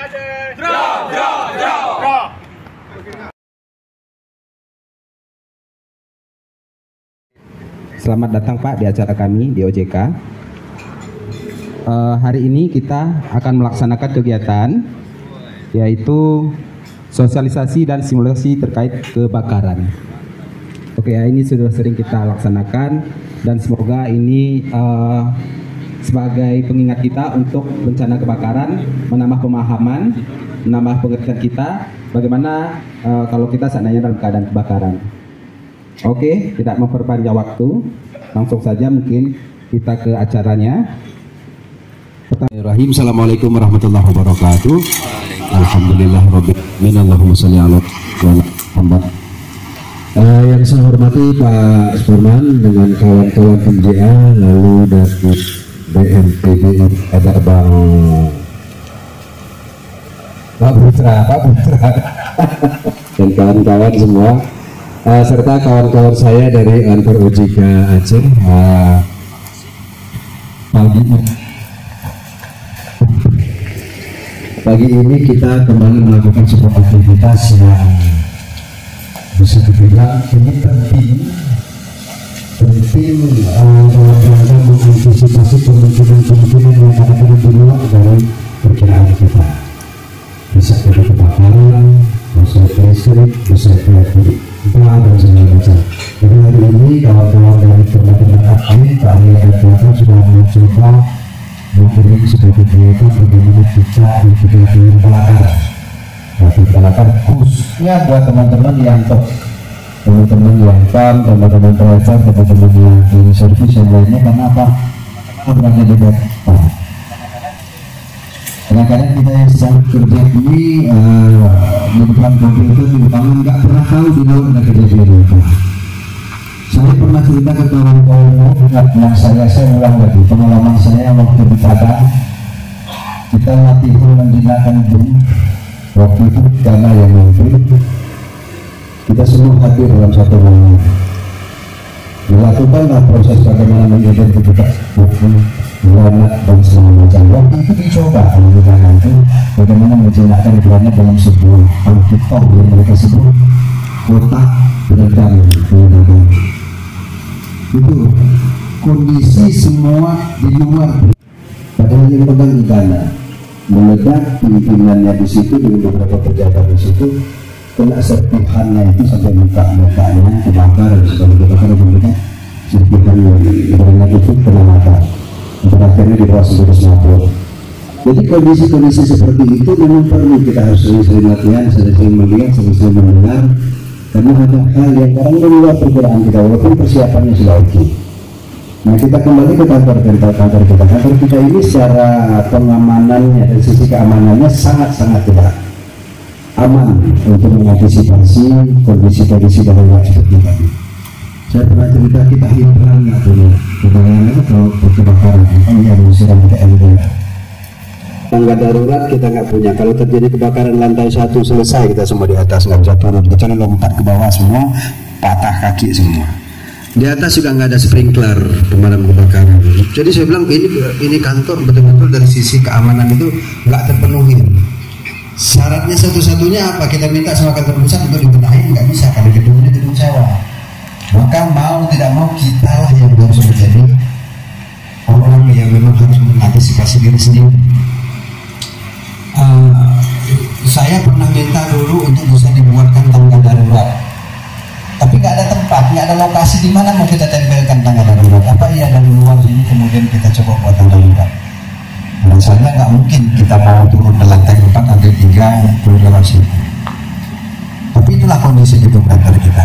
Selamat datang Pak di acara kami di OJK. Hari ini kita akan melaksanakan kegiatan yaitu sosialisasi dan simulasi terkait kebakaran. Oke, ini sudah sering kita laksanakan dan semoga ini sebagai pengingat kita untuk bencana kebakaran, menambah pemahaman, menambah pengertian kita bagaimana kalau kita seandainya dalam keadaan kebakaran. Oke, tidak memperpanjang waktu, langsung saja mungkin kita ke acaranya. Bismillahirrahmanirrahim. Assalamualaikum warahmatullahi wabarakatuh. Alhamdulillah rabbil alamin. Allahumma shalli ala Muhammad. Yang saya hormati Pak Suparman dengan kawan-kawan PMJA, lalu dari BNPB ada Bang Pak Putra dan kawan-kawan semua. Serta kawan-kawan saya dari kantor OJK Aceh. Pagi ini kita kembali melakukan sebuah aktivitas yang bisa dibilang ini penting dalam rangka mengantisipasi kemungkinan yang ada di luar dari perkiraan kita. Bisa jadi kebakaran, bisa listrik, bisa jadi dan segala macam. Jadi hari ini kawan-kawan dari tempat-tempat lain, kami dan teman sudah mencoba memberi sebagai kegiatan bagaimana kita mengikuti kebakaran. Kebakaran khususnya buat teman-teman yang teman-teman yang PAM, teman-teman driver, teman-teman yang di servis yang lainnya. Karena apa? Berada di depan. Kadang-kadang kita yang sedang kerja ini di depan komputer di tangan nggak pernah tahu di luar ada kejadian itu. Saya pernah cerita ke kawan-kawan yang saya ulang lagi pengalaman saya waktu di Padang. Kita latihan menjinakkan bom waktu itu karena yang nanti kita semua hadir dalam satu ruangan. Dilakukanlah proses bagaimana mengidentifikasi bom, granat dan segala macam. Waktu itu dicoba kita nanti bagaimana menjinakkan granat dalam sebuah alkitab yang mereka sebut kotak peredam menggunakan. Itu kondisi semua di luar. Padahal yang pegang di sana meledak, pimpinannya di situ dengan beberapa pejabat di situ kena serpihannya itu sampai muka-mukanya kebakar dan sebagainya. Karena mereka serpihannya granat itu kena mata. Akhirnya dibawa sebagai snapper. Jadi kondisi-kondisi seperti itu memang perlu kita harus sering-sering latihan, sering-sering melihat, sering-sering mendengar, karena ada hal yang kadang di luar perkiraan kita walaupun persiapannya sudah oke. Nah, kita kembali ke kantor kita. Kantor kita ini secara pengamanannya dari sisi keamanannya sangat-sangat tidak aman untuk mengantisipasi kondisi-kondisi darurat seperti tadi. Saya pernah cerita kita hiburan nggak punya kebayangnya kalau kebakaran kan yang disiram ke ember. Tangga darurat kita nggak punya. Kalau terjadi kebakaran lantai 1 selesai kita semua di atas nggak bisa turun. Kecuali lompat ke bawah semua, patah kaki semua. Di atas juga nggak ada sprinkler pemadam kebakaran. Jadi saya bilang ini kantor betul-betul dari sisi keamanan itu nggak terpenuhi. Syaratnya satu-satunya apa? Kita minta sama kantor pusat untuk dibenahi, nggak bisa karena gedungnya gedung sewa. Maka mau tidak mau kita lah yang harus menjadi orang yang memang harus mengantisipasi diri sendiri. Saya pernah minta dulu untuk bisa dibuatkan tangga darurat, tapi nggak ada tempat, nggak ada lokasi di mana mau kita tempelkan tangga darurat. Apa iya dari luar sini kemudian kita coba buat tangga darurat? Misalnya nggak mungkin kita mau turun ke lantai 4 lantai 3 turun lewat sini. Tapi itulah kondisi gedung kantor kita.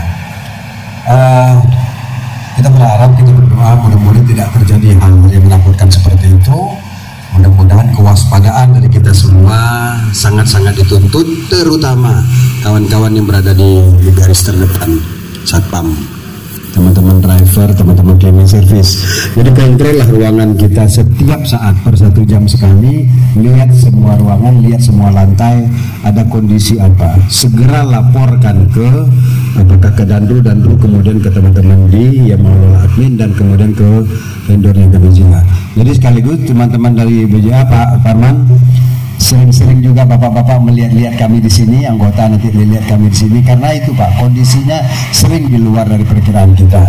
Kita berharap, kita berdoa mudah-mudahan tidak terjadi hal yang menakutkan seperti itu. Mudah-mudahan kewaspadaan dari kita semua sangat-sangat dituntut, terutama kawan-kawan yang berada di garis terdepan, satpam, teman-teman driver, teman-teman cleaning service. Jadi kontrol ruangan kita setiap saat per 1 jam sekali, lihat semua ruangan, lihat semua lantai, ada kondisi apa, segera laporkan ke apakah ke Dandu, kemudian ke teman-teman di yang mengelola admin, dan kemudian ke vendornya ke BJA. Jadi sekaligus teman-teman dari BJA, Pak Parman, Sering-sering juga bapak-bapak melihat-lihat kami di sini, anggota nanti lihat kami di sini, karena itu Pak, kondisinya sering di luar dari perkiraan kita.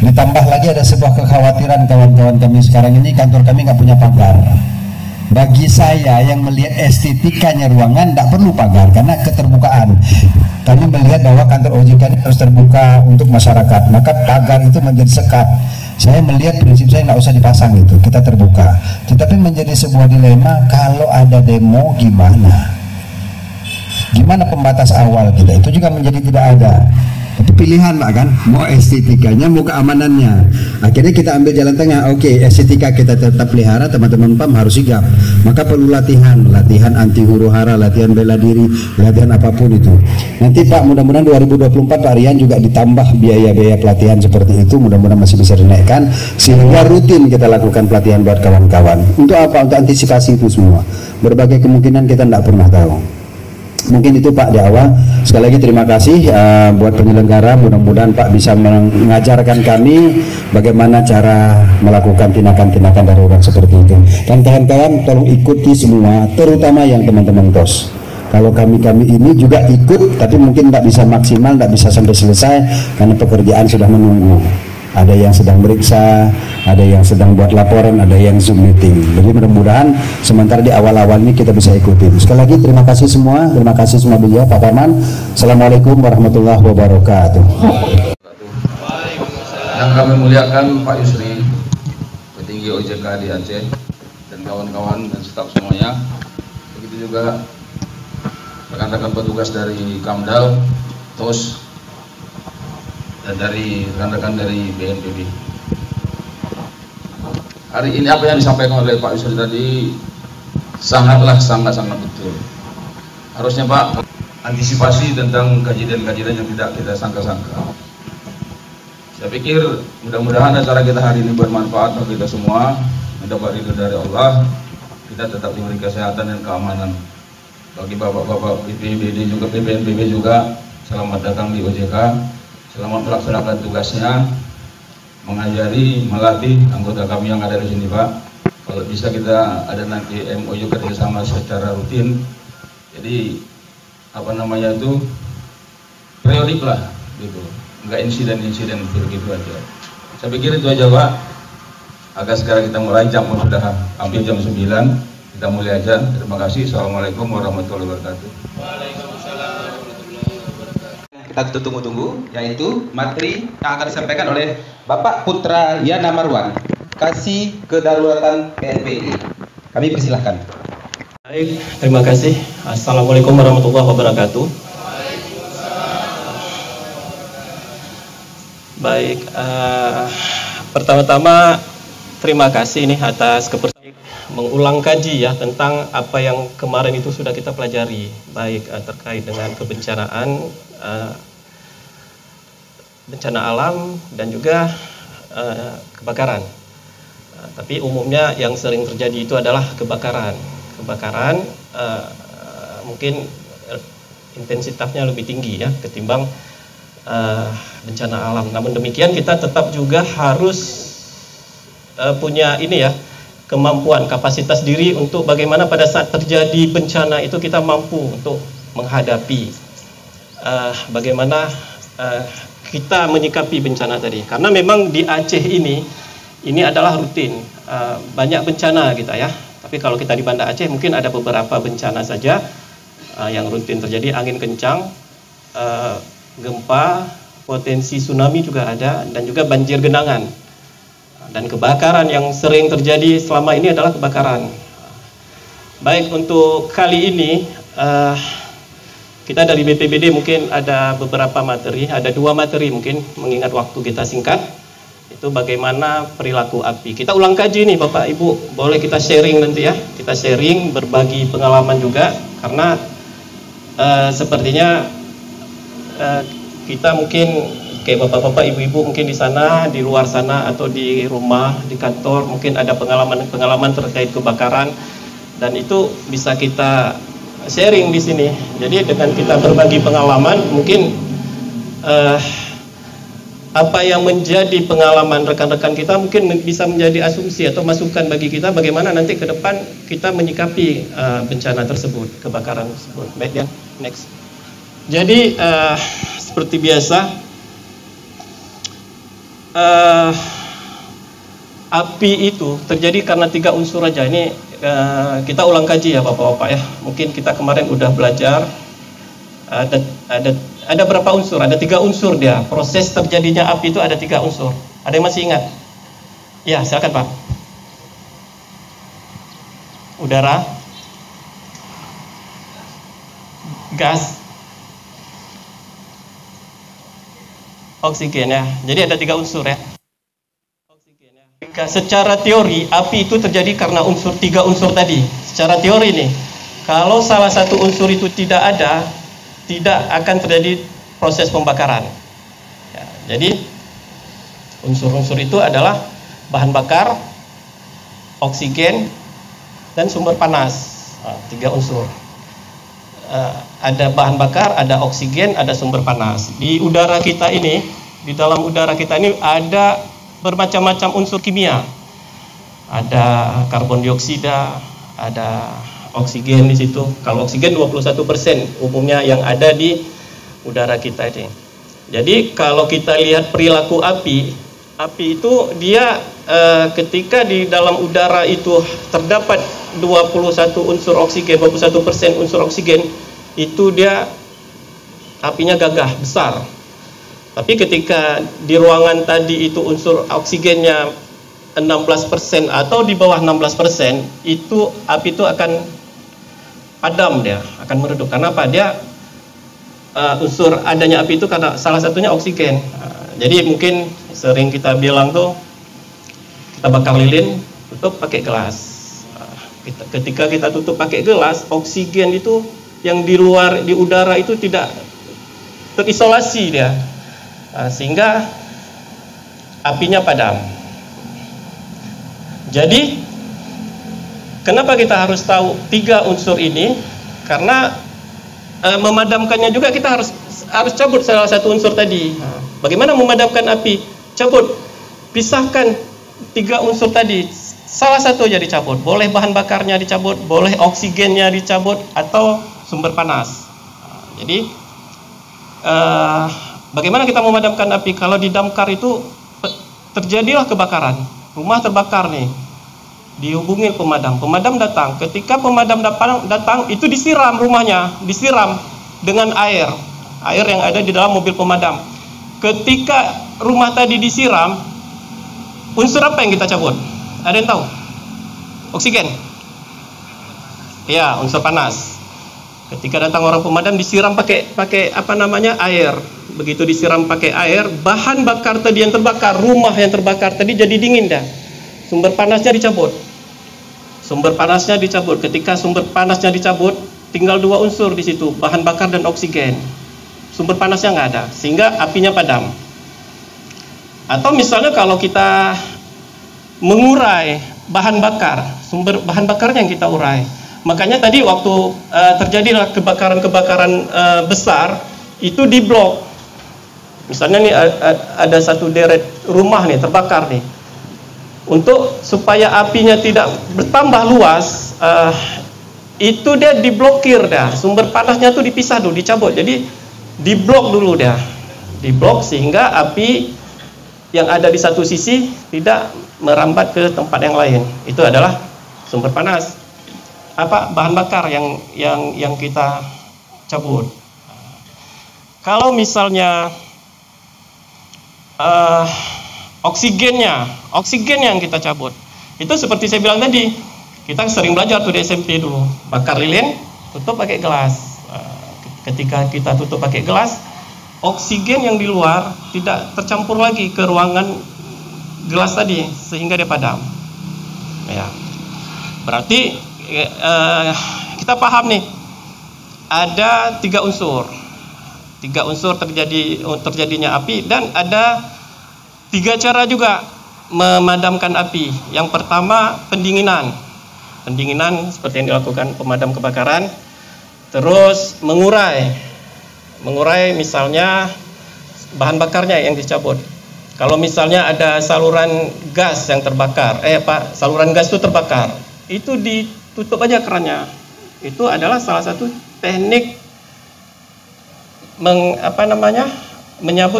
Ditambah lagi ada sebuah kekhawatiran kawan-kawan kami sekarang ini, kantor kami nggak punya pagar. Bagi saya yang melihat estetikanya ruangan tidak perlu pagar karena keterbukaan. Kami melihat bahwa kantor OJK ini harus terbuka untuk masyarakat, maka pagar itu menjadi sekat. Saya melihat prinsip saya nggak usah dipasang itu, kita terbuka. Tetapi menjadi sebuah dilema, kalau ada demo gimana? Gimana pembatas awal kita? Itu juga menjadi tidak ada. Tapi pilihan Pak kan, mau estetikanya, mau keamanannya. Akhirnya kita ambil jalan tengah. Oke, estetika kita tetap pelihara, teman-teman PAM harus sigap. Maka perlu latihan anti huru hara, latihan bela diri, latihan apapun itu. Nanti Pak, mudah-mudahan 2024 Pak Rian juga ditambah biaya-biaya pelatihan seperti itu. Mudah-mudahan masih bisa dinaikkan sehingga rutin kita lakukan pelatihan buat kawan-kawan. Untuk apa? Untuk antisipasi itu semua. Berbagai kemungkinan kita tidak pernah tahu. Mungkin itu Pak di awal. Sekali lagi terima kasih buat penyelenggara. Mudah-mudahan Pak bisa mengajarkan kami bagaimana cara melakukan tindakan-tindakan darurat seperti itu. Dan kawan-kawan tolong ikuti semua, terutama yang teman-teman TOS. Kalau kami ini juga ikut, tapi mungkin tidak bisa maksimal, tidak bisa sampai selesai karena pekerjaan sudah menunggu. Ada yang sedang meriksa, ada yang sedang buat laporan, ada yang Zoom meeting. Jadi mudah-mudahan sementara di awal-awal ini kita bisa ikutin. Sekali lagi terima kasih semua beliau Pak Parman. Assalamualaikum warahmatullahi wabarakatuh. Yang kami muliakan Pak Yusri, petinggi OJK di Aceh, dan kawan-kawan dan staf semuanya. Begitu juga rekan-rekan petugas dari Kamdal, TOS, dan dari rekan-rekan dari BNPB. Hari ini apa yang disampaikan oleh Pak Yusri tadi sangat betul. Harusnya Pak antisipasi tentang kejadian-kejadian yang tidak kita sangka-sangka. Saya pikir mudah-mudahan acara kita hari ini bermanfaat bagi kita semua, mendapat ridho dari Allah. Kita tetap diberi kesehatan dan keamanan. Bagi bapak-bapak BPBD juga, BNPB juga, selamat datang di OJK. Selamat melaksanakan tugasnya, mengajari, melatih anggota kami yang ada di sini Pak. Kalau bisa kita ada nanti MOU kerjasama secara rutin. Jadi periodik lah gitu, enggak insiden begitu aja. Saya pikir itu aja Pak. Agak sekarang kita mulai, jam sudah hampir jam 9, kita mulai aja. Terima kasih. Assalamualaikum warahmatullahi wabarakatuh. Kita tunggu-tunggu, yaitu materi yang akan disampaikan oleh Bapak Putra Yana Marwan, Kasih Kedaruratan PNPI. Kami persilahkan. Baik, terima kasih. Assalamualaikum warahmatullahi wabarakatuh. Baik, pertama-tama terima kasih nih atas kepercayaan mengulang kaji ya tentang apa yang kemarin itu sudah kita pelajari, baik terkait dengan kebencanaan, bencana alam dan juga kebakaran. Tapi umumnya yang sering terjadi itu adalah kebakaran. Mungkin intensitasnya lebih tinggi ya ketimbang bencana alam. Namun demikian kita tetap juga harus punya kemampuan, kapasitas diri untuk bagaimana pada saat terjadi bencana itu kita mampu untuk menghadapi, bagaimana kita menyikapi bencana tadi. Karena memang di Aceh ini adalah rutin, banyak bencana kita ya. Tapi kalau kita di Banda Aceh mungkin ada beberapa bencana saja yang rutin terjadi, angin kencang, gempa, potensi tsunami juga ada, dan juga banjir genangan. Dan kebakaran yang sering terjadi selama ini adalah kebakaran. Baik, untuk kali ini kita dari BPBD mungkin ada beberapa materi, ada 2 materi mungkin mengingat waktu kita singkat. Itu bagaimana perilaku api. Kita ulang kaji nih Bapak Ibu, boleh kita sharing nanti ya. Kita sharing, berbagi pengalaman juga, karena sepertinya kita mungkin kayak bapak-bapak, ibu-ibu mungkin di sana, di luar sana, atau di rumah, di kantor, mungkin ada pengalaman terkait kebakaran, dan itu bisa kita sharing di sini. Jadi dengan kita berbagi pengalaman, mungkin apa yang menjadi pengalaman rekan-rekan kita mungkin bisa menjadi asumsi atau masukan bagi kita bagaimana nanti ke depan kita menyikapi bencana tersebut, kebakaran tersebut. Baik ya, next. Jadi seperti biasa, api itu terjadi karena 3 unsur aja. Ini kita ulang kaji ya Bapak-bapak ya. Mungkin kita kemarin udah belajar ada berapa unsur? Ada 3 unsur dia. Proses terjadinya api itu ada 3 unsur. Ada yang masih ingat? Ya, silakan Pak. Udara, gas, oksigen ya. Jadi ada 3 unsur ya. Oksigen ya. Secara teori api itu terjadi karena 3 unsur tadi. Secara teori nih, kalau salah satu unsur itu tidak ada, tidak akan terjadi proses pembakaran. Ya, jadi unsur-unsur itu adalah bahan bakar, oksigen, dan sumber panas. 3 unsur. Ada bahan bakar, ada oksigen, ada sumber panas. Di udara kita ini, di dalam udara kita ini ada bermacam-macam unsur kimia. Ada karbon dioksida, ada oksigen di situ. Kalau oksigen 21% umumnya yang ada di udara kita ini. Jadi kalau kita lihat perilaku api itu dia ketika di dalam udara itu terdapat 21 unsur oksigen, 21% unsur oksigen, itu dia apinya gagah, besar. Tapi ketika di ruangan tadi itu unsur oksigennya 16% atau di bawah 16%, itu api itu akan padam, dia akan meredup. Karena apa? Dia unsur adanya api itu karena salah satunya oksigen. Jadi mungkin sering kita bilang tuh, kita bakar lilin, tutup pakai gelas. Ketika kita tutup pakai gelas, oksigen itu yang di luar, di udara itu tidak terisolasi dia, sehingga apinya padam. Jadi kenapa kita harus tahu 3 unsur ini? Karena memadamkannya juga kita harus cabut salah satu unsur tadi. Bagaimana memadamkan api? Cabut, pisahkan 3 unsur tadi. Salah satu aja dicabut. Boleh bahan bakarnya dicabut, boleh oksigennya dicabut, atau sumber panas. Jadi bagaimana kita memadamkan api? Kalau di damkar itu terjadilah kebakaran, rumah terbakar nih, dihubungi pemadam datang. Ketika pemadam datang itu disiram rumahnya, disiram dengan air yang ada di dalam mobil pemadam. Ketika rumah tadi disiram, unsur apa yang kita cabut? Ada yang tahu? Oksigen. Ya, unsur panas. Ketika datang orang pemadam disiram pakai apa namanya, air. Begitu disiram pakai air, bahan bakar tadi yang terbakar, rumah yang terbakar tadi jadi dingin dah. Sumber panasnya dicabut. Sumber panasnya dicabut. Ketika sumber panasnya dicabut, tinggal 2 unsur di situ, bahan bakar dan oksigen. Sumber panasnya nggak ada, sehingga apinya padam. Atau misalnya kalau kita mengurai bahan bakar, sumber bahan bakarnya yang kita urai. Makanya tadi waktu terjadilah kebakaran-kebakaran besar, itu di blok. Misalnya nih ada satu deret rumah nih terbakar nih. Untuk supaya apinya tidak bertambah luas, itu dia diblokir dah. Sumber panasnya tuh dipisah dulu, dicabut. Jadi diblok dulu dah. Diblok sehingga api yang ada di satu sisi tidak merambat ke tempat yang lain. Itu adalah sumber panas. Bahan bakar yang kita cabut. Kalau misalnya oksigen yang kita cabut, itu seperti saya bilang tadi, kita sering belajar tuh di SMP dulu, bakar lilin, tutup pakai gelas. Ketika kita tutup pakai gelas, oksigen yang di luar tidak tercampur lagi ke ruangan gelas tadi, sehingga dia padam. Ya, berarti kita paham nih, ada 3 unsur. 3 unsur terjadinya api, dan ada 3 cara juga memadamkan api. Yang pertama, pendinginan seperti yang dilakukan pemadam kebakaran. Terus mengurai misalnya bahan bakarnya yang dicabut. Kalau misalnya ada saluran gas yang terbakar, saluran gas itu terbakar, itu ditutup aja kerannya. Itu adalah salah satu teknik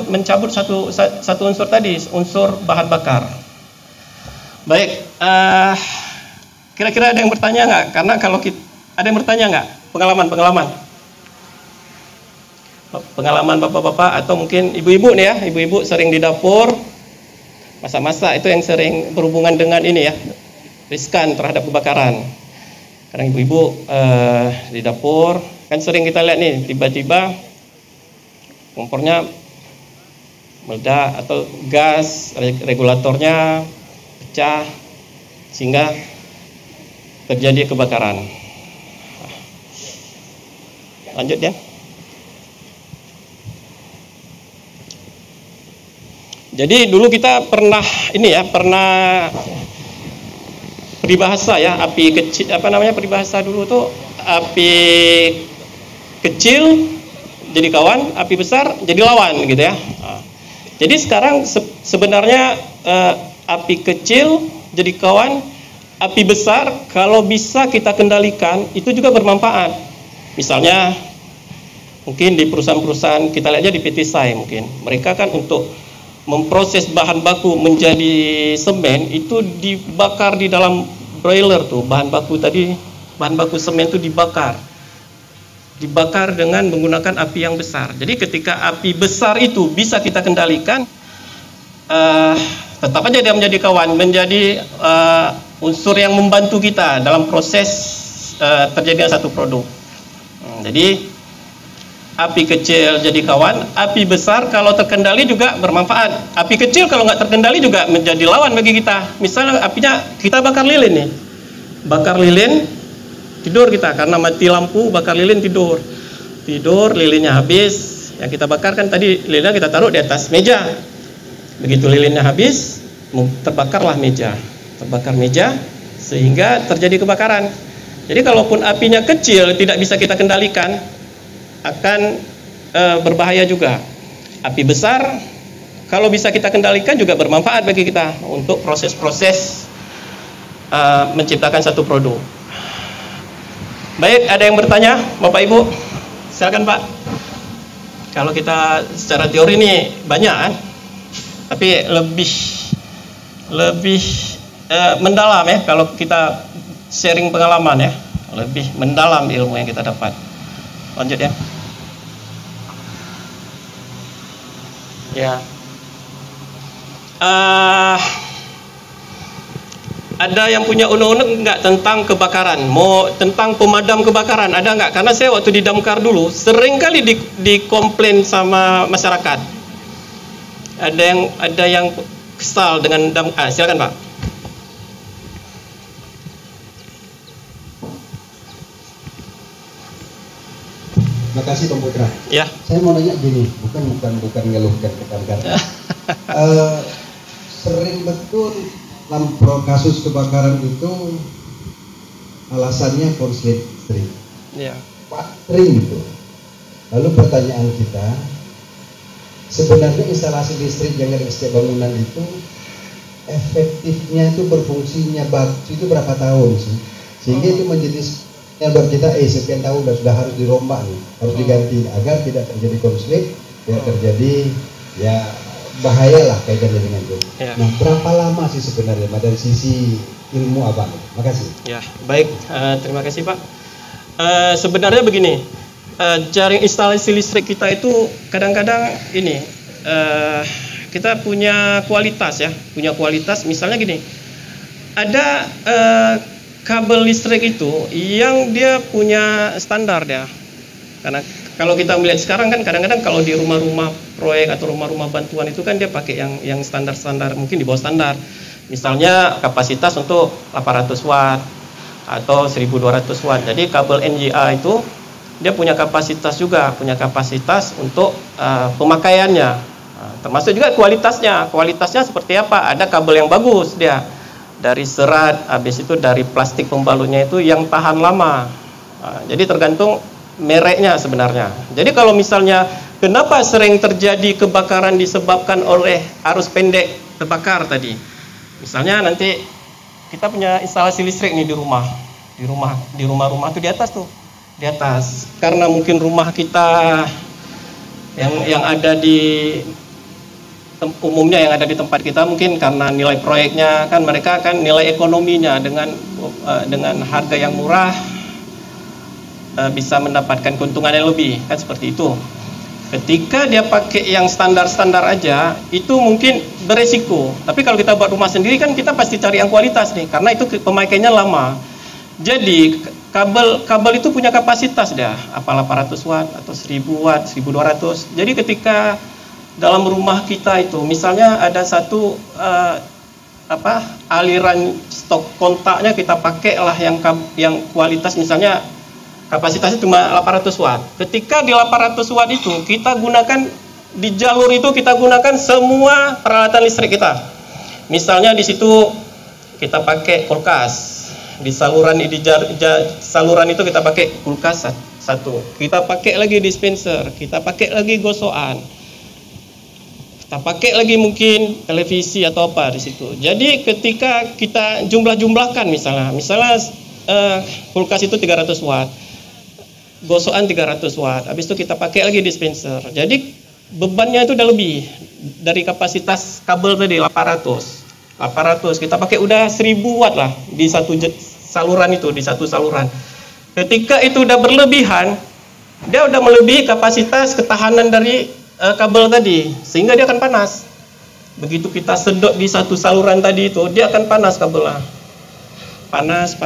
mencabut satu unsur tadi, unsur bahan bakar. Baik, kira-kira ada yang bertanya nggak? Karena kalau ada yang bertanya nggak? Pengalaman bapak-bapak atau mungkin ibu-ibu nih ya, ibu-ibu sering di dapur masak-masak, itu yang sering berhubungan dengan ini ya, riskan terhadap kebakaran. Kadang ibu-ibu di dapur kan sering kita lihat nih, tiba-tiba kompornya meledak atau gas regulatornya pecah sehingga terjadi kebakaran. Lanjut ya. Jadi dulu kita pernah peribahasa ya, api kecil, peribahasa dulu tuh, api kecil jadi kawan, api besar jadi lawan gitu ya. Jadi sekarang sebenarnya api kecil jadi kawan, api besar kalau bisa kita kendalikan itu juga bermanfaat. Misalnya mungkin di perusahaan-perusahaan, kita lihat aja di PT SAI, mungkin mereka kan untuk memproses bahan baku menjadi semen itu dibakar di dalam broiler tuh, bahan baku semen itu dibakar dengan menggunakan api yang besar. Jadi ketika api besar itu bisa kita kendalikan, tetap aja dia menjadi kawan, menjadi unsur yang membantu kita dalam proses terjadinya satu produk. Jadi api kecil jadi kawan, api besar kalau terkendali juga bermanfaat. Api kecil kalau nggak terkendali juga menjadi lawan bagi kita. Misalnya apinya kita bakar lilin nih, tidur kita karena mati lampu, bakar lilin, tidur lilinnya habis. Yang kita bakar kan tadi lilinnya kita taruh di atas meja. Begitu lilinnya habis, terbakar meja sehingga terjadi kebakaran. Jadi kalaupun apinya kecil tidak bisa kita kendalikan, akan berbahaya juga. Api besar kalau bisa kita kendalikan juga bermanfaat bagi kita untuk proses-proses menciptakan satu produk. Baik, ada yang bertanya, Bapak Ibu? Silakan Pak. Kalau kita secara teori ini banyak kan, tapi lebih mendalam ya kalau kita sharing pengalaman ya, lebih mendalam ilmu yang kita dapat. Lanjut ya. Ya. Ada yang punya unek-unek enggak tentang kebakaran? Mau tentang pemadam kebakaran ada enggak? Karena saya waktu di Damkar dulu sering kali dikomplain sama masyarakat. Ada yang kesal dengan Damkar. Silakan Pak. Terima kasih Bang Putra. Ya. Saya mau nanya gini, bukan ngeluhkan ke Damkar. Sering betul dalam kasus kebakaran itu alasannya korslet listrik. Ya. Sering itu. Lalu pertanyaan kita, sebenarnya instalasi listrik yang ada di setiap bangunan itu efektifnya itu berfungsinya itu berapa tahun sih? Sehingga itu menjadi yang buat kita sekian tahun sudah harus dirombak nih, harus diganti agar tidak terjadi konflik, tidak terjadi ya bahaya lah kaitannya dengan itu. Ya. Nah, berapa lama sih sebenarnya dari sisi ilmu Abang? Makasih. Ya, baik, terima kasih Pak. Sebenarnya begini, jaring instalasi listrik kita itu kadang-kadang ini kita punya kualitas ya, misalnya gini, ada kabel listrik itu yang dia punya standar ya. Karena kalau kita melihat sekarang kan kadang-kadang kalau di rumah-rumah proyek atau rumah-rumah bantuan itu kan dia pakai yang standar-standar, mungkin di bawah standar. Misalnya kapasitas untuk 800 watt atau 1200 watt. Jadi kabel NGA itu dia punya kapasitas juga, untuk pemakaiannya. Termasuk juga kualitasnya. Kualitasnya seperti apa? Ada kabel yang bagus dia. Dari serat, habis itu dari plastik pembalutnya itu yang tahan lama. Jadi tergantung mereknya sebenarnya. Jadi kalau misalnya kenapa sering terjadi kebakaran disebabkan oleh arus pendek terbakar tadi. Misalnya nanti kita punya instalasi listrik nih di rumah tuh di atas tuh, di atas. Karena mungkin rumah kita yang ada di umumnya yang ada di tempat kita mungkin karena nilai proyeknya kan mereka kan nilai ekonominya dengan harga yang murah bisa mendapatkan keuntungan yang lebih kan seperti itu. Ketika dia pakai yang standar-standar aja itu mungkin beresiko. Tapi kalau kita buat rumah sendiri kan kita pasti cari yang kualitas nih karena itu pemakaiannya lama. Jadi kabel itu punya kapasitas dia apa 800 watt atau 1000 watt, 1200. Jadi ketika dalam rumah kita itu misalnya ada satu aliran stok kontaknya kita pakai lah yang kualitas misalnya kapasitasnya cuma 800 watt. Ketika di 800 watt itu kita gunakan di jalur itu kita gunakan semua peralatan listrik kita. Misalnya di situ kita pakai kulkas. Di saluran saluran itu kita pakai kulkas satu. Kita pakai lagi dispenser, kita pakai lagi gosokan. Kita pakai lagi mungkin televisi atau apa di situ. Jadi ketika kita jumlah-jumlahkan misalnya kulkas itu 300 watt. Gosokan 300 watt. Habis itu kita pakai lagi dispenser. Jadi bebannya itu udah lebih dari kapasitas kabel tadi 800 kita pakai udah 1000 watt lah di satu saluran itu, di satu saluran. Ketika itu udah berlebihan, dia udah melebihi kapasitas ketahanan dari kabel tadi, sehingga dia akan panas. Begitu kita sedot di satu saluran tadi itu, dia akan panas kabelnya. Panas.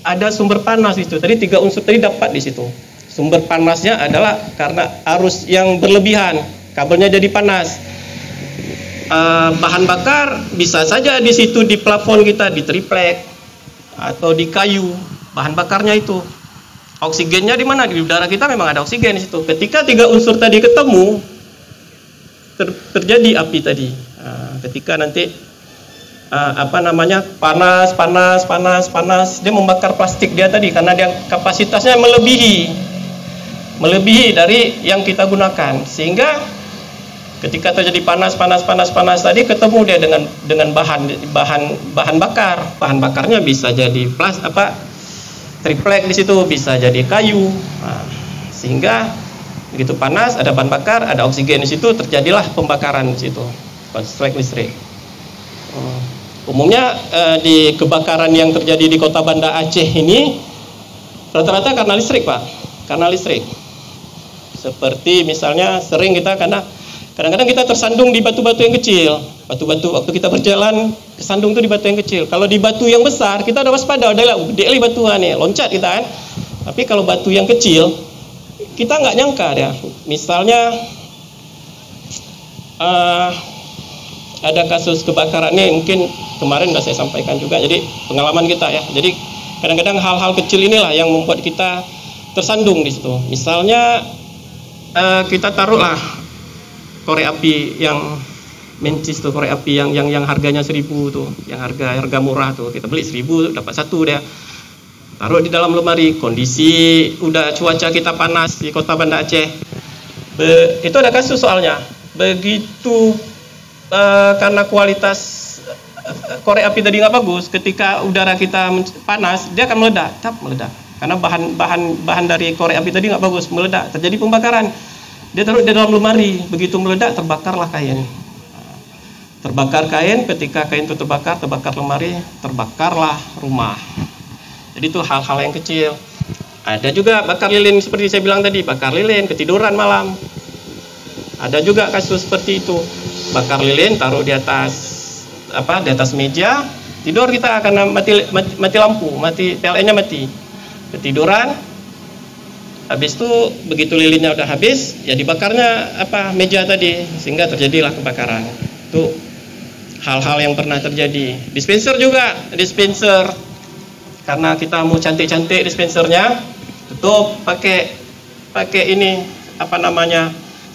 Ada sumber panas itu. Tadi 3 unsur tadi dapat di situ. Sumber panasnya adalah karena arus yang berlebihan, kabelnya jadi panas. Bahan bakar bisa saja di situ di plafon kita di triplek atau di kayu. Bahan bakarnya itu. Oksigennya di mana? Di udara kita memang ada oksigen di situ. Ketika 3 unsur tadi ketemu, terjadi api tadi. Ketika nanti panas, dia membakar plastik dia tadi karena dia kapasitasnya melebihi dari yang kita gunakan, sehingga ketika terjadi panas tadi ketemu dia dengan bahan bakarnya bisa jadi triplek di situ, bisa jadi kayu. Sehingga begitu panas ada bahan bakar, ada oksigen di situ, terjadilah pembakaran di situ, konslet listrik. Umumnya di kebakaran yang terjadi di Kota Banda Aceh ini rata-rata karena listrik, Pak. Karena listrik. Seperti misalnya sering kita kadang-kadang kita tersandung di batu-batu yang kecil. Batu-batu waktu kita berjalan kesandung tuh di batu yang kecil. Kalau di batu yang besar kita udah waspada, udah gede li batuan nih, loncat kita kan. Tapi kalau batu yang kecil kita nggak nyangka ya. Misalnya ada kasus kebakaran nih, mungkin kemarin sudah saya sampaikan juga, jadi pengalaman kita ya. Jadi kadang-kadang hal-hal kecil inilah yang membuat kita tersandung di situ. Misalnya kita taruhlah korek api yang mencis tuh, korek api yang harganya 1000 tuh, yang harga murah tuh, kita beli 1000 dapat 1 dia. Taruh di dalam lemari, kondisi udah cuaca kita panas di Kota Banda Aceh. Itu ada kasus soalnya. Begitu karena kualitas korek api tadi nggak bagus, ketika udara kita panas dia akan meledak. Karena bahan dari korek api tadi nggak bagus, meledak, terjadi pembakaran. Dia taruh di dalam lemari, begitu meledak terbakarlah kain. Terbakar kain, ketika kain itu terbakar lemari, terbakarlah rumah. Jadi itu hal-hal yang kecil. Ada juga bakar lilin seperti saya bilang tadi, bakar lilin ketiduran malam. Ada juga kasus seperti itu. Bakar lilin, taruh di atas meja, tidur kita karena mati lampu, PLN-nya mati. Ketiduran. Habis itu begitu lilinnya udah habis, ya dibakarnya meja tadi, sehingga terjadilah kebakaran. Itu hal-hal yang pernah terjadi. Dispenser juga, karena kita mau cantik-cantik dispensernya, tutup pakai ini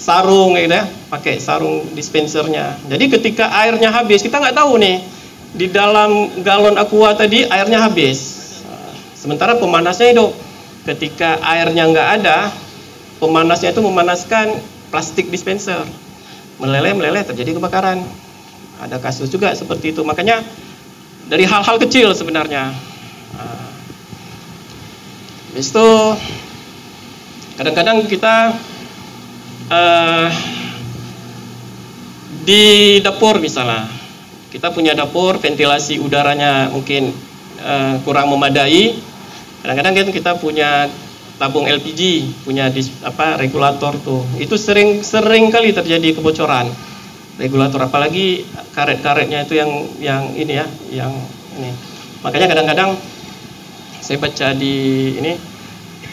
sarung gitu ya, pakai sarung dispensernya. Jadi ketika airnya habis, kita nggak tahu nih di dalam galon aqua tadi airnya habis. Sementara pemanasnya hidup. Ketika airnya nggak ada, pemanasnya itu memanaskan plastik dispenser, meleleh terjadi kebakaran. Ada kasus juga seperti itu. Makanya dari hal-hal kecil sebenarnya. Habis itu kadang-kadang kita di dapur misalnya, kita punya dapur, ventilasi udaranya mungkin kurang memadai. Kadang-kadang kita punya tabung LPG, punya regulator tuh. Itu sering kali terjadi kebocoran regulator, apalagi karet-karetnya itu yang ini ya, yang ini. Makanya kadang-kadang saya baca di ini,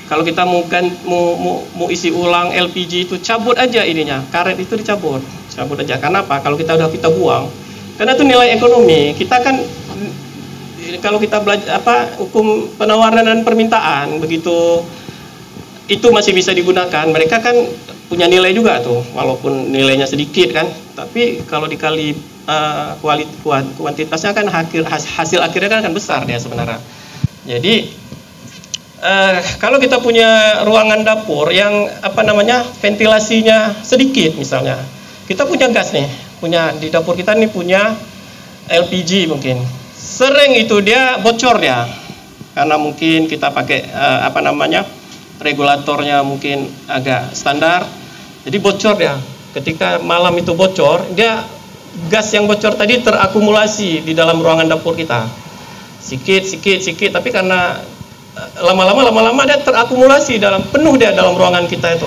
kalau kita mau isi ulang LPG itu cabut aja ininya, karet itu cabut aja. Karena apa? Kalau kita buang, karena itu nilai ekonomi kita kan, kalau kita belajar hukum penawaran dan permintaan, begitu itu masih bisa digunakan, mereka kan punya nilai juga tuh, walaupun nilainya sedikit kan, tapi kalau dikali kuantitasnya kan hasil akhirnya kan besar dia sebenarnya. Jadi kalau kita punya ruangan dapur yang ventilasinya sedikit misalnya, kita punya gas nih, di dapur kita nih punya LPG mungkin, sering itu dia bocor ya, karena mungkin kita pakai regulatornya mungkin agak standar, jadi bocor ya. Ketika malam itu bocor, dia gas yang bocor tadi terakumulasi di dalam ruangan dapur kita, sikit, tapi karena lama-lama dia terakumulasi penuh dia dalam ruangan kita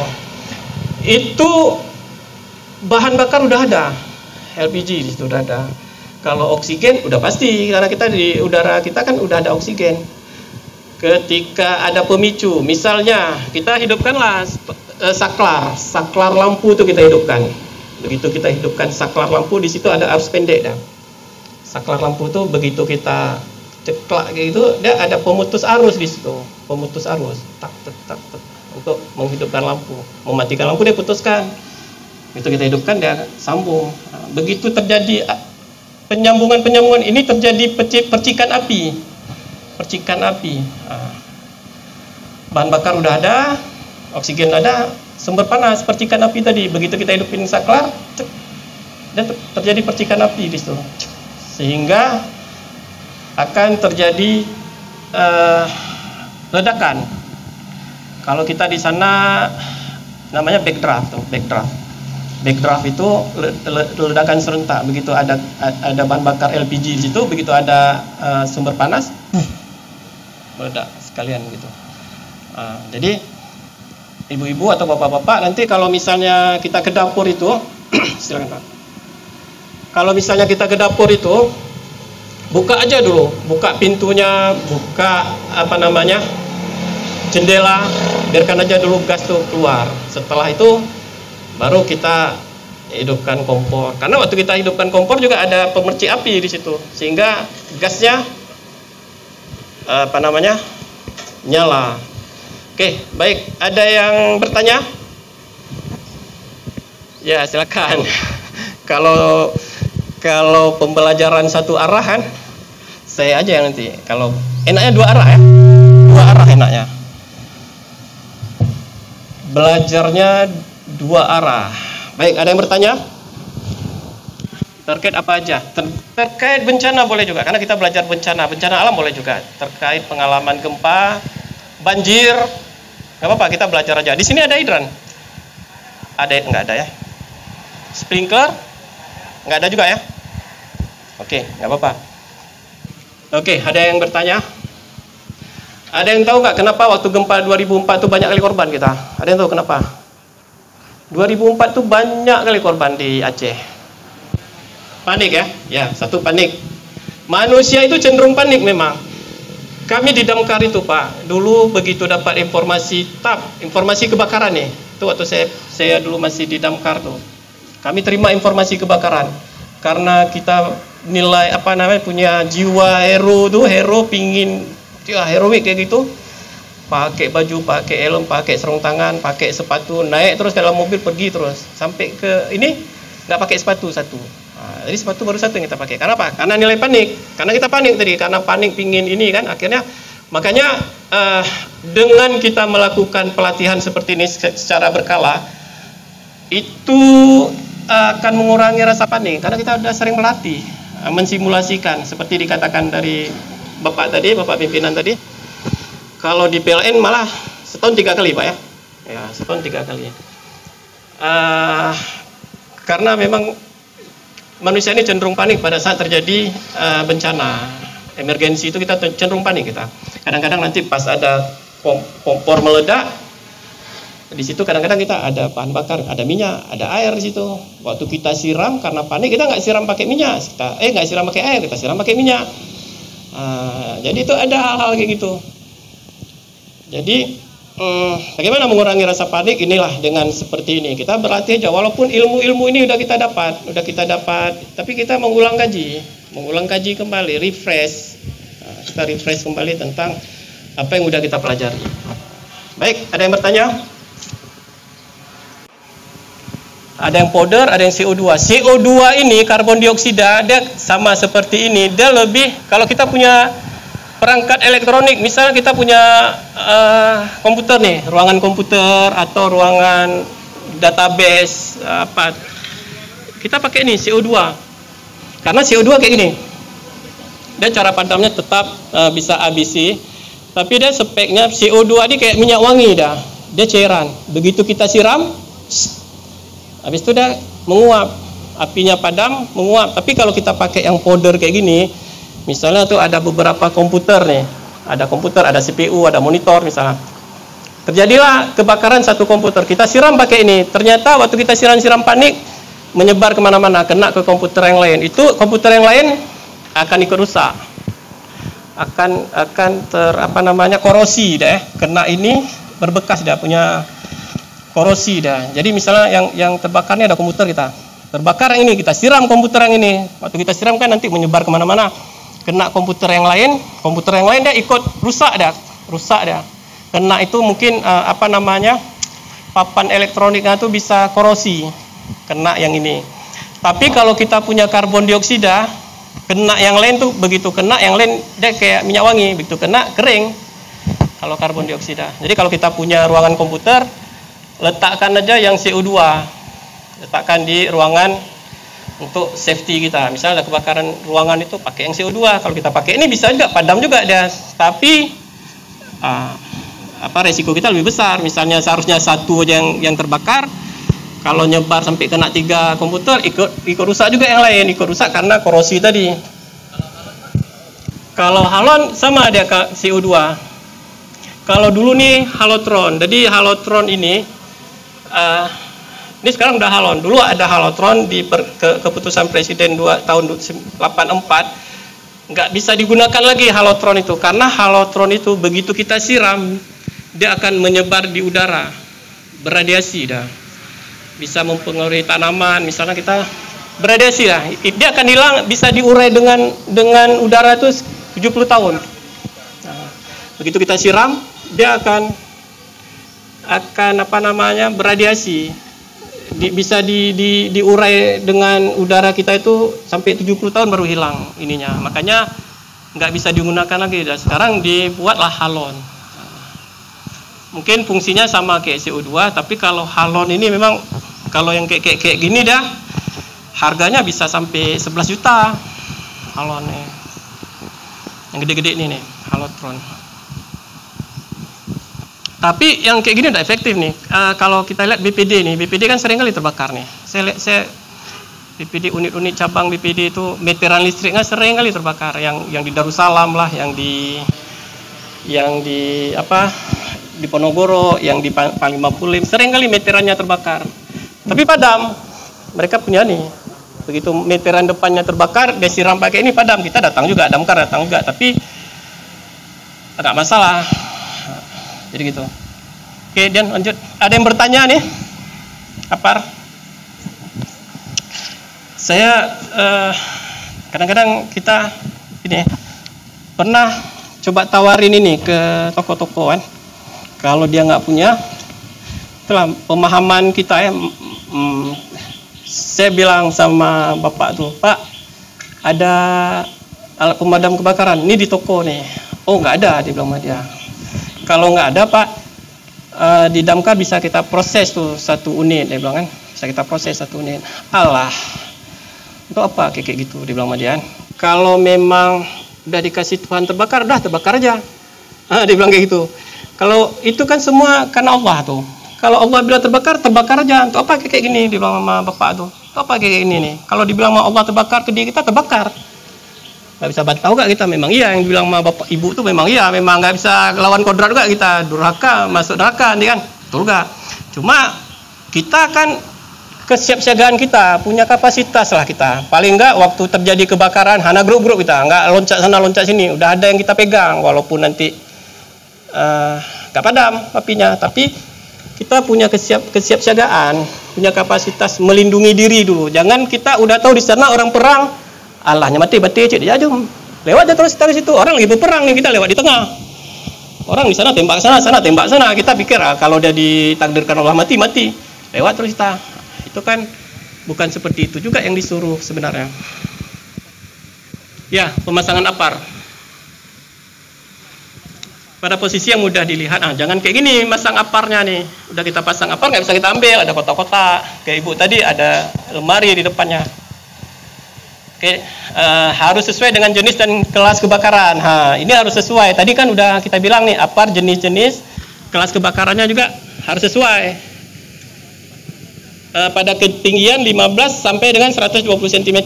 itu bahan bakar udah ada, LPG di situ udah ada. Kalau oksigen udah pasti, karena kita di udara kita kan udah ada oksigen. Ketika ada pemicu, misalnya kita hidupkanlah saklar lampu itu kita hidupkan. Begitu kita hidupkan saklar lampu, di situ ada arus pendek dah. Saklar lampu itu begitu kita ceklak gitu, dia ada pemutus arus di situ, pemutus arus, tak untuk menghidupkan lampu, mematikan lampu dia putuskan. Itu kita hidupkan dia sambung. Begitu terjadi penyambungan ini terjadi percikan api. Bahan bakar udah ada, oksigen ada, sumber panas, percikan api tadi. Begitu kita hidupin saklar, dan terjadi percikan api di situ, sehingga akan terjadi ledakan. Kalau kita di sana namanya backdraft. Backdraft itu ledakan serentak. Begitu ada bahan bakar LPG di situ, begitu ada sumber panas, meledak sekalian gitu. Jadi ibu-ibu atau bapak-bapak, nanti kalau misalnya kita ke dapur itu silakan Pak. Kalau misalnya kita ke dapur itu, buka aja dulu, buka pintunya, buka jendela, biarkan aja dulu gas tuh keluar. Setelah itu baru kita hidupkan kompor. Karena waktu kita hidupkan kompor juga ada pemercik api di situ, sehingga gasnya nyala. Oke, baik. Ada yang bertanya? Ya, silakan. Kalau pembelajaran satu arah kan, saya aja yang nanti. Kalau enaknya dua arah ya, dua arah enaknya. Belajarnya dua arah. Baik, ada yang bertanya? Terkait apa aja? Terkait bencana boleh juga, karena kita belajar bencana alam boleh juga. Terkait pengalaman gempa, banjir, nggak apa-apa, kita belajar aja. Di sini ada hidran? Nggak ada ya? Sprinkler? Nggak ada juga ya? Oke, nggak apa-apa. Oke, ada yang bertanya? Ada yang tahu nggak kenapa waktu gempa 2004 itu banyak kali korban kita? Ada yang tahu kenapa? 2004 itu banyak kali korban di Aceh. Panik ya? Ya, satu panik. Manusia itu cenderung panik memang. Kami di Damkar itu Pak, dulu begitu dapat informasi kebakaran nih. Itu waktu saya dulu masih di Damkar tuh. Kami terima informasi kebakaran. Karena kita nilai punya jiwa hero pingin heroik kayak gitu. Pakai baju, pakai helm, pakai sarung tangan, pakai sepatu, naik terus dalam mobil pergi terus sampai ke ini nggak pakai sepatu satu. Jadi sepatu baru satu yang kita pakai. Karena apa? Karena nilai panik. Karena kita panik tadi, karena panik pingin ini kan, akhirnya Makanya dengan kita melakukan pelatihan seperti ini secara berkala, itu akan mengurangi rasa panik karena kita sudah sering melatih, mensimulasikan seperti dikatakan dari Bapak tadi, Bapak pimpinan tadi. Kalau di PLN malah setahun 3 kali, Pak ya. Ya, setahun 3 kali. Karena memang manusia ini cenderung panik pada saat terjadi bencana, emergensi itu kita cenderung panik kita. Kadang-kadang nanti pas ada kompor meledak, di situ kadang-kadang kita ada bahan bakar, ada minyak, ada air di situ. Waktu kita siram karena panik kita nggak siram pakai minyak, nggak siram pakai air, kita siram pakai minyak. Jadi itu ada hal-hal kayak gitu. Jadi bagaimana mengurangi rasa panik? Inilah dengan seperti ini kita berlatih aja. Walaupun ilmu-ilmu ini udah kita dapat, tapi kita mengulang kaji kembali, refresh. Kita refresh kembali tentang apa yang udah kita pelajari. Baik, ada yang bertanya? Ada yang powder, ada yang CO2. CO2 ini karbon dioksida, dia sama seperti ini. Dia lebih, kalau kita punya perangkat elektronik, misalnya kita punya komputer nih, ruangan komputer atau ruangan database apa, kita pakai ini CO2. Karena CO2 kayak gini. Dia cara padamnya tetap bisa ABC, tapi dia speknya CO2 ini kayak minyak wangi dah. Dia cairan. Begitu kita siram, habis itu dia menguap, apinya padam, menguap. Tapi kalau kita pakai yang powder kayak gini, misalnya tuh ada beberapa komputer nih, ada komputer, ada CPU, ada monitor misalnya. Terjadilah kebakaran satu komputer, kita siram pakai ini. Ternyata waktu kita siram panik, menyebar kemana-mana, kena ke komputer yang lain. Itu komputer yang lain akan ikut rusak, akan korosi dah. Kena ini berbekas dah, punya korosi dah. Jadi misalnya yang terbakarnya ada komputer kita, terbakar yang ini, kita siram komputer yang ini. Waktu kita siram kan nanti menyebar kemana-mana, kena komputer yang lain dia ikut rusak dah. Kena itu mungkin papan elektroniknya itu bisa korosi, kena yang ini. Tapi kalau kita punya karbon dioksida, kena yang lain tuh begitu kena yang lain dia kayak minyak wangi, begitu kena kering. Kalau karbon dioksida. Jadi kalau kita punya ruangan komputer, letakkan aja yang CO2, letakkan di ruangan untuk safety kita. Misalnya ada kebakaran ruangan itu pakai yang CO2. Kalau kita pakai ini bisa juga padam juga dia, tapi resiko kita lebih besar. Misalnya seharusnya satu aja yang terbakar, kalau nyebar sampai kena 3 komputer, ikut rusak juga yang lain, ikut rusak karena korosi tadi. Kalau halon sama dia CO2. Kalau dulu nih halotron, jadi halotron ini sekarang udah halon. Dulu ada halotron di keputusan Presiden tahun 84, nggak bisa digunakan lagi halotron itu, karena halotron itu begitu kita siram, dia akan menyebar di udara, beradiasi dah, bisa mempengaruhi tanaman. Misalnya kita beradiasi dah, dia akan hilang, bisa diurai dengan udara itu 70 tahun. Nah, begitu kita siram, dia akan beradiasi, bisa diurai dengan udara kita itu sampai 70 tahun baru hilang ininya. Makanya nggak bisa digunakan lagi. Dan sekarang dibuatlah halon. Mungkin fungsinya sama kayak CO2, tapi kalau halon ini memang kalau yang kayak gini dah harganya bisa sampai 11 juta halonnya. Yang gede-gede ini nih, halotron. Tapi yang kayak gini udah efektif nih. Kalau kita lihat BPD nih, BPD kan sering kali terbakar nih. Saya BPD, unit-unit cabang BPD itu meteran listriknya sering kali terbakar. Yang di Darussalam lah, yang di Ponorogo, yang di Panglima Polim, sering kali meterannya terbakar. Tapi padam. Mereka punya nih. Begitu meteran depannya terbakar, dia siram pakai ini padam. Kita datang juga, damkar datang juga, tapi enggak masalah. Jadi gitu. Oke, dan lanjut. Ada yang bertanya nih? Apar? Saya kadang-kadang kita ini pernah coba tawarin ini ke toko-toko kan. Kalau dia nggak punya, itulah pemahaman kita ya. Saya bilang sama bapak tuh, Pak, ada alat pemadam kebakaran. Ini di toko nih. Oh nggak ada, dia bilang sama dia. Kalau nggak ada Pak, di damkar bisa kita proses tuh 1 unit, dia bilang kan, bisa kita proses 1 unit. Alah, untuk apa kayak gitu, dia bilang sama dia kan. Kalau memang udah dikasih Tuhan terbakar, udah terbakar aja. Dia bilang kayak gitu. Kalau itu kan semua karena Allah tuh. Kalau Allah bilang terbakar, terbakar aja. Untuk apa kayak gini, dia bilang sama bapak tuh. Untuk apa kayak gini nih? Kalau dibilang sama Allah terbakar, ke diri kita terbakar. Nggak bisa bantah juga kita, memang iya yang dibilang sama bapak ibu tuh memang iya, memang nggak bisa lawan kodrat juga kita, durhaka masuk neraka nih kan, betul nggak? Cuma kita kan kesiapsiagaan kita, punya kapasitas lah kita, paling nggak waktu terjadi kebakaran, hana grup-grup kita, nggak loncat sana loncat sini, udah ada yang kita pegang, walaupun nanti nggak padam apinya, tapi kita punya kesiapsiagaan, punya kapasitas melindungi diri dulu, jangan kita udah tahu di sana orang perang, Allahnya mati cek dia aja lewat aja terus dari situ, orang lagi berperang nih, kita lewat di tengah, orang di sana tembak sana tembak sana, kita pikir kalau dia ditakdirkan Allah mati lewat terus kita. Itu kan bukan seperti itu juga yang disuruh sebenarnya. Ya, pemasangan apar pada posisi yang mudah dilihat. Jangan kayak gini masang aparnya nih, udah kita pasang apar nggak bisa kita ambil, ada kotak-kotak kayak ibu tadi, ada lemari di depannya. Oke, harus sesuai dengan jenis dan kelas kebakaran. Ini harus sesuai. Tadi kan udah kita bilang nih, apar jenis-jenis, kelas kebakarannya juga harus sesuai. Pada ketinggian 15 sampai dengan 120 cm.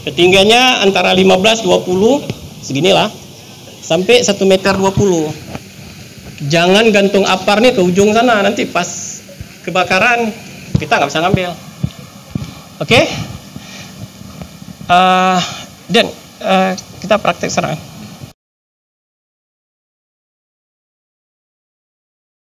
Ketinggiannya antara 15-20, seginilah, sampai 1,20 meter. Jangan gantung apar nih ke ujung sana, nanti pas kebakaran kita nggak bisa ngambil. Oke? Dan kita praktek sekarang.